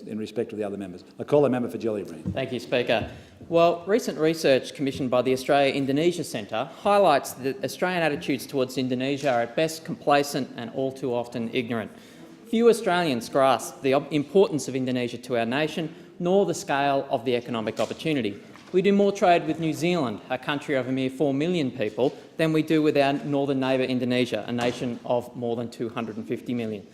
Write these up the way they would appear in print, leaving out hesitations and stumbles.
in respect of the other members. I call the member for Gellibrand. Thank you, Speaker. Well, recent research commissioned by the Australia-Indonesia Centre highlights that Australian attitudes towards Indonesia are at best complacent and all too often ignorant. Few Australians grasp the importance of Indonesia to our nation, nor the scale of the economic opportunity. We do more trade with New Zealand, a country of a mere 4 million people, than we do with our northern neighbour Indonesia, a nation of more than 250 million.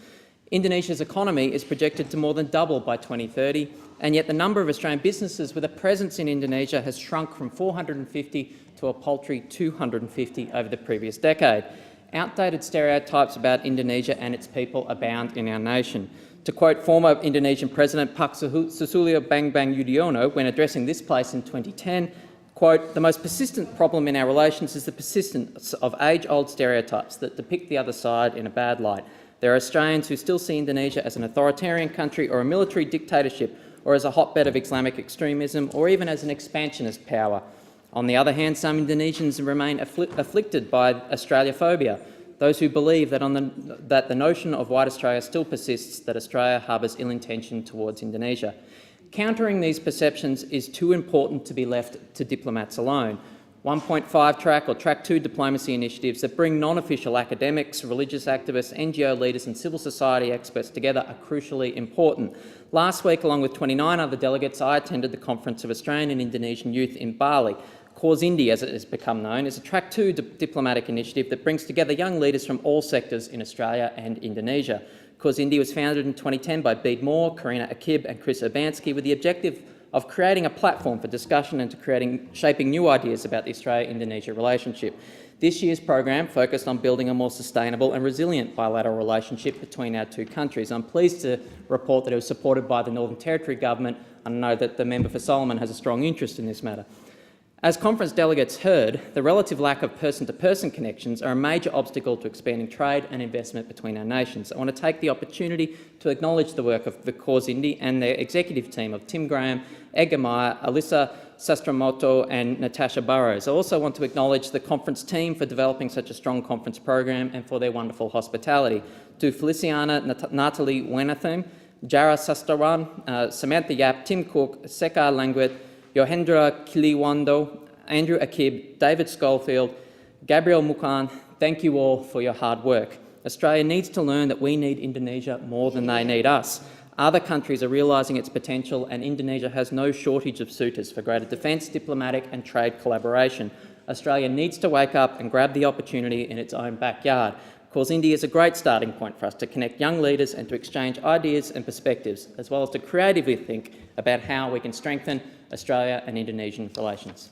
Indonesia's economy is projected to more than double by 2030, and yet the number of Australian businesses with a presence in Indonesia has shrunk from 450 to a paltry 250 over the previous decade. Outdated stereotypes about Indonesia and its people abound in our nation. To quote former Indonesian President Pak Susilo Bambang Yudhoyono when addressing this place in 2010, quote, "The most persistent problem in our relations is the persistence of age-old stereotypes that depict the other side in a bad light. There are Australians who still see Indonesia as an authoritarian country or a military dictatorship or as a hotbed of Islamic extremism or even as an expansionist power. On the other hand, some Indonesians remain afflicted by Australiaphobia, those who believe that the notion of white Australia still persists, that Australia harbours ill intention towards Indonesia. Countering these perceptions is too important to be left to diplomats alone. 1.5 track or track 2 diplomacy initiatives that bring non-official academics, religious activists, NGO leaders and civil society experts together are crucially important. Last week, along with 29 other delegates, I attended the Conference of Australian and Indonesian Youth in Bali. CAUSINDY, as it has become known, is a track 2 diplomatic initiative that brings together young leaders from all sectors in Australia and Indonesia. CAUSINDY was founded in 2010 by Bede Moore, Karina Akib and Chris Urbanski with the objective of creating a platform for discussion and shaping new ideas about the Australia-Indonesia relationship. This year's program focused on building a more sustainable and resilient bilateral relationship between our two countries. I'm pleased to report that it was supported by the Northern Territory Government, and I know that the member for Solomon has a strong interest in this matter. As conference delegates heard, the relative lack of person-to-person connections are a major obstacle to expanding trade and investment between our nations. I want to take the opportunity to acknowledge the work of the CAUSINDY and their executive team of Tim Graham, Edgar Meyer, Alyssa Sastramoto and Natasha Burrows. I also want to acknowledge the conference team for developing such a strong conference program and for their wonderful hospitality. To Feliciana Natalie Wenathan, Jara Sastrawan, Samantha Yap, Tim Cook, Seka Langwit, Yohendra Kiliwando, Andrew Akib, David Schofield, Gabriel Mukan, thank you all for your hard work. Australia needs to learn that we need Indonesia more than they need us. Other countries are realising its potential, and Indonesia has no shortage of suitors for greater defence, diplomatic and trade collaboration. Australia needs to wake up and grab the opportunity in its own backyard. CAUSINDY is a great starting point for us to connect young leaders and to exchange ideas and perspectives, as well as to creatively think about how we can strengthen Australia and Indonesian relations.